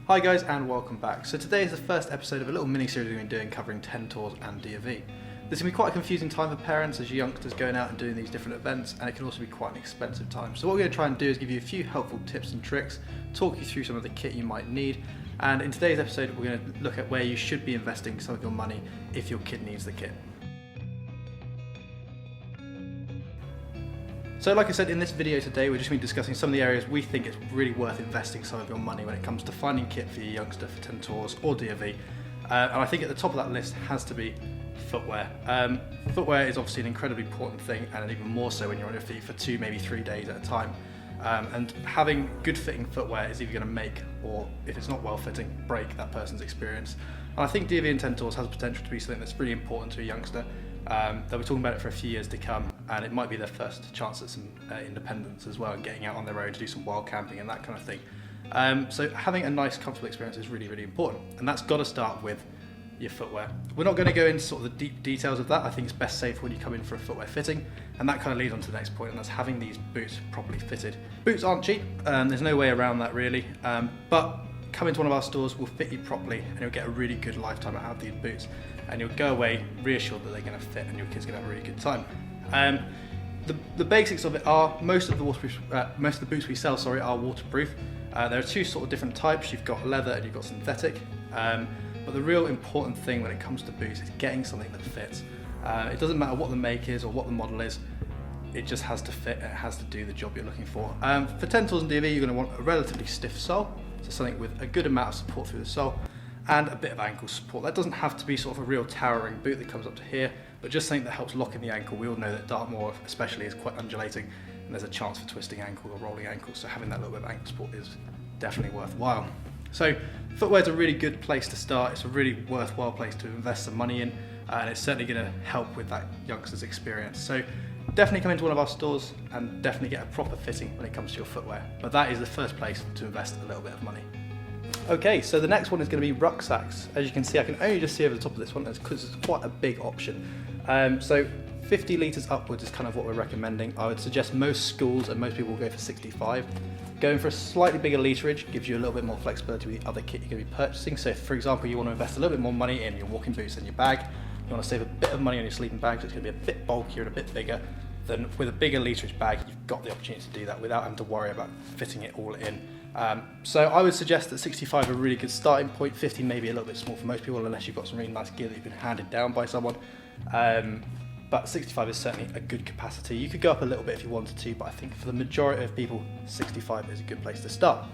Hi guys and welcome back. So today is the first episode of a little mini-series we've been doing covering Ten Tors and DofE. This can be quite a confusing time for parents as youngsters going out and doing these different events, and it can also be quite an expensive time. So what we're going to try and do is give you a few helpful tips and tricks, talk you through some of the kit you might need, and in today's episode we're going to look at where you should be investing some of your money if your kid needs the kit. So like I said, in this video today we're just going to be discussing some of the areas we think it's really worth investing some of your money when it comes to finding kit for your youngster for Ten Tors or DofE. And I think at the top of that list has to be footwear. Footwear is obviously an incredibly important thing, and even more so when you're on your feet for 2, maybe 3 days at a time. And having good fitting footwear is either going to make, or if it's not well fitting, break that person's experience. And I think DofE and Ten Tors has the potential to be something that's really important to a youngster. They'll be talking about it for a few years to come, and it might be their first chance at some independence as well, and getting out on their own to do some wild camping and that kind of thing. So having a nice, comfortable experience is really, really important, and that's got to start with your footwear. We're not going to go into sort of the deep details of that. I think it's best safe when you come in for a footwear fitting, and that kind of leads on to the next point, and that's having these boots properly fitted. Boots aren't cheap, there's no way around that really, but come into one of our stores, we'll fit you properly, and you'll get a really good lifetime out of these boots, and you'll go away reassured that they're going to fit and your kid's going to have a really good time. The basics of it are most of the boots we sell are waterproof. There are two sort of different types. You've got leather and you've got synthetic. But the real important thing when it comes to boots is getting something that fits. It doesn't matter what the make is or what the model is. It just has to fit and it has to do the job you're looking for. For Ten Tors and DofE, you're going to want a relatively stiff sole, so something with a good amount of support through the sole, and a bit of ankle support. That doesn't have to be sort of a real towering boot that comes up to here, but just something that helps lock in the ankle. We all know that Dartmoor especially is quite undulating, and there's a chance for twisting ankle or rolling ankles, so having that little bit of ankle support is definitely worthwhile. So footwear is a really good place to start. It's a really worthwhile place to invest some money in, and it's certainly going to help with that youngster's experience. So definitely come into one of our stores and definitely get a proper fitting when it comes to your footwear. But that is the first place to invest a little bit of money. Okay, so the next one is going to be rucksacks. As you can see, I can only just see over the top of this one because it's quite a big option. So 50 litres upwards is kind of what we're recommending. I would suggest most schools and most people will go for 65. Going for a slightly bigger literage gives you a little bit more flexibility with the other kit you're going to be purchasing. So if, for example, you want to invest a little bit more money in your walking boots and your bag, you want to save a bit of money on your sleeping bag, so it's going to be a bit bulkier and a bit bigger, then with a bigger literage bag, you've got the opportunity to do that without having to worry about fitting it all in. So I would suggest that 65 is a really good starting point. 50 may be a little bit small for most people unless you've got some really nice gear that you've been handed down by someone. But 65 is certainly a good capacity. You could go up a little bit if you wanted to, but I think for the majority of people, 65 is a good place to start.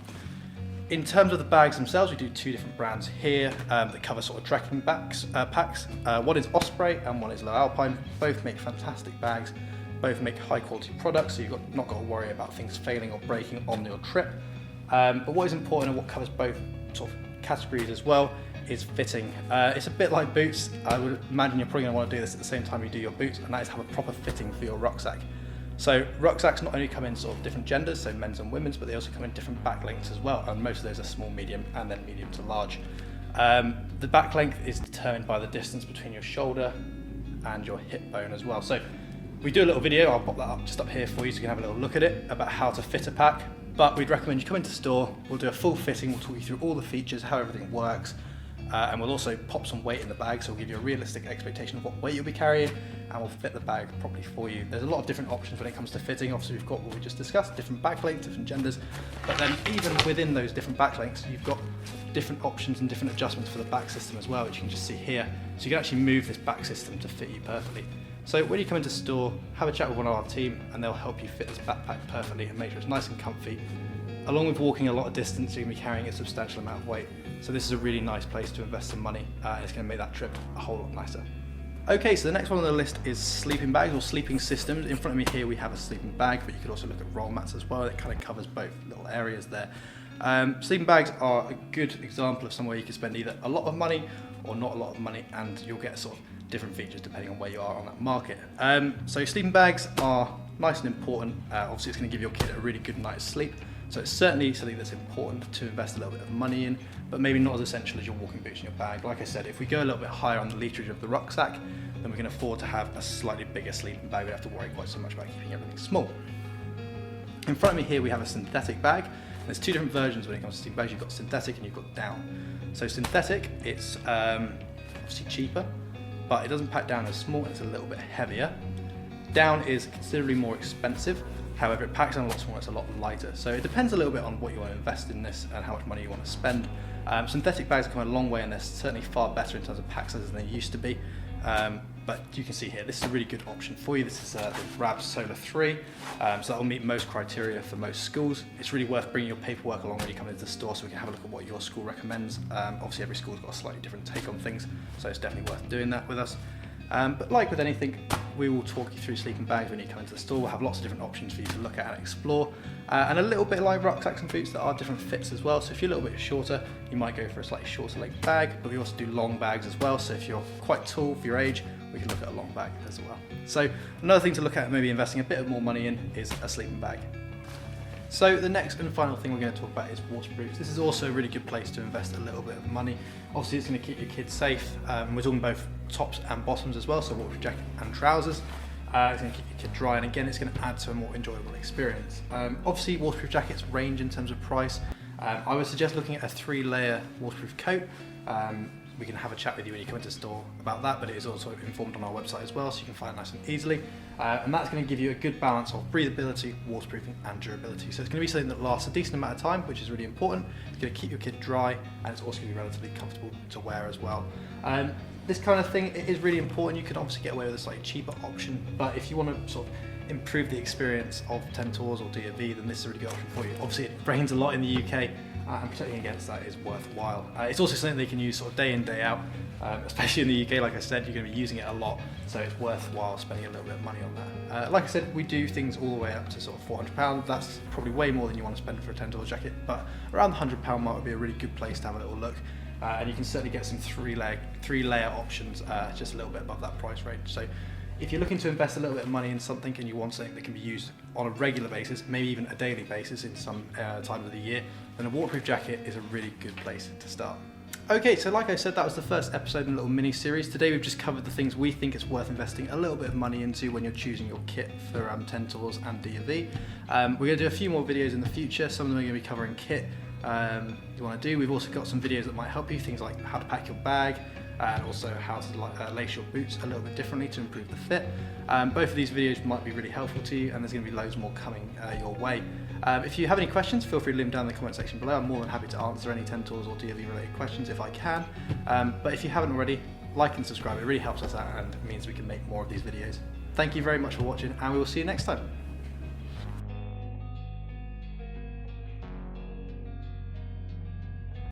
In terms of the bags themselves, we do two different brands here that cover sort of trekking packs. One is Osprey and one is Low Alpine. Both make fantastic bags. Both make high quality products, so you've not got to worry about things failing or breaking on your trip. But what is important and what covers both sort of categories as well is fitting. It's a bit like boots. I would imagine you're probably going to want to do this at the same time you do your boots, and that is have a proper fitting for your rucksack. So rucksacks not only come in sort of different genders, so men's and women's, but they also come in different back lengths as well, and most of those are small, medium, and then medium to large. The back length is determined by the distance between your shoulder and your hip bone as well. So we do a little video, I'll pop that up just up here for you so you can have a little look at it, about how to fit a pack. But we'd recommend you come into store, we'll do a full fitting, we'll talk you through all the features, how everything works, and we'll also pop some weight in the bag, so we'll give you a realistic expectation of what weight you'll be carrying, and we'll fit the bag properly for you. There's a lot of different options when it comes to fitting. Obviously we've got what we just discussed, different back lengths, different genders, but then even within those different back lengths, you've got different options and different adjustments for the back system as well, which you can just see here. So you can actually move this back system to fit you perfectly. So when you come into store, have a chat with one of our team and they'll help you fit this backpack perfectly and make sure it's nice and comfy. Along with walking a lot of distance, you're going to be carrying a substantial amount of weight. So this is a really nice place to invest some money, and it's going to make that trip a whole lot nicer. Okay, so the next one on the list is sleeping bags or sleeping systems. In front of me here we have a sleeping bag, but you could also look at roll mats as well. It kind of covers both little areas there. Sleeping bags are a good example of somewhere you can spend either a lot of money or not a lot of money, and you'll get sort of different features depending on where you are on that market. So sleeping bags are nice and important. Obviously it's going to give your kid a really good night's sleep, so it's certainly something that's important to invest a little bit of money in, but maybe not as essential as your walking boots in your bag. Like I said, if we go a little bit higher on the literage of the rucksack, then we can afford to have a slightly bigger sleeping bag. We don't have to worry quite so much about keeping everything small. In front of me here we have a synthetic bag. There's two different versions when it comes to sleeping bags. You've got synthetic and you've got down. So synthetic, it's obviously cheaper, but it doesn't pack down as small, it's a little bit heavier. Down is considerably more expensive, however it packs down a lot smaller, it's a lot lighter. So it depends a little bit on what you want to invest in this and how much money you want to spend. Synthetic bags have come a long way and they're certainly far better in terms of pack sizes than they used to be. But you can see here, this is a really good option for you. This is the Rab Solar 3, so that will meet most criteria for most schools. It's really worth bringing your paperwork along when you come into the store so we can have a look at what your school recommends. Obviously every school's got a slightly different take on things, so it's definitely worth doing that with us. But like with anything, we will talk you through sleeping bags when you come into the store. We'll have lots of different options for you to look at and explore. And a little bit like rucksacks and boots that are different fits as well. So if you're a little bit shorter, you might go for a slightly shorter leg bag, but we also do long bags as well. So if you're quite tall for your age, we can look at a long bag as well. So another thing to look at, maybe investing a bit more money in, is a sleeping bag. So the next and final thing we're going to talk about is waterproofs. This is also a really good place to invest a little bit of money. Obviously it's going to keep your kids safe. We're talking both tops and bottoms as well, so waterproof jacket and trousers. It's going to keep your kid dry, and again it's going to add to a more enjoyable experience. Obviously waterproof jackets range in terms of price. I would suggest looking at a 3-layer waterproof coat. We can have a chat with you when you come into the store about that, but it is also informed on our website as well, so you can find it nice and easily. And that's going to give you a good balance of breathability, waterproofing and durability. So it's going to be something that lasts a decent amount of time, which is really important. It's going to keep your kid dry, and it's also going to be relatively comfortable to wear as well. This kind of thing is really important. You can obviously get away with a slightly cheaper option, but if you want to sort of improve the experience of Ten Tors or DofE, then this is a really good option for you. Obviously it rains a lot in the UK, and protecting against that is worthwhile. It's also something they can use sort of day in, day out, especially in the UK. Like I said, you're going to be using it a lot, so it's worthwhile spending a little bit of money on that. Like I said, we do things all the way up to sort of £400. That's probably way more than you want to spend for a Ten Tors jacket, but around the £100 mark would be a really good place to have a little look. And you can certainly get some three-layer options just a little bit above that price range. So if you're looking to invest a little bit of money in something and you want something that can be used on a regular basis, maybe even a daily basis in some times of the year, then a waterproof jacket is a really good place to start. Okay, so like I said, that was the first episode in a little mini series. Today we've just covered the things we think it's worth investing a little bit of money into when you're choosing your kit for Ten Tors and DofE. We're going to do a few more videos in the future. Some of them are going to be covering kit you want to do. We've also got some videos that might help you, things like how to pack your bag, and also how to lace your boots a little bit differently to improve the fit. Both of these videos might be really helpful to you, and there's going to be loads more coming your way. If you have any questions, feel free to leave them down in the comment section below. I'm more than happy to answer any Ten Tors or DofE related questions if I can. But if you haven't already, like and subscribe. It really helps us out and means we can make more of these videos. Thank you very much for watching, and we will see you next time.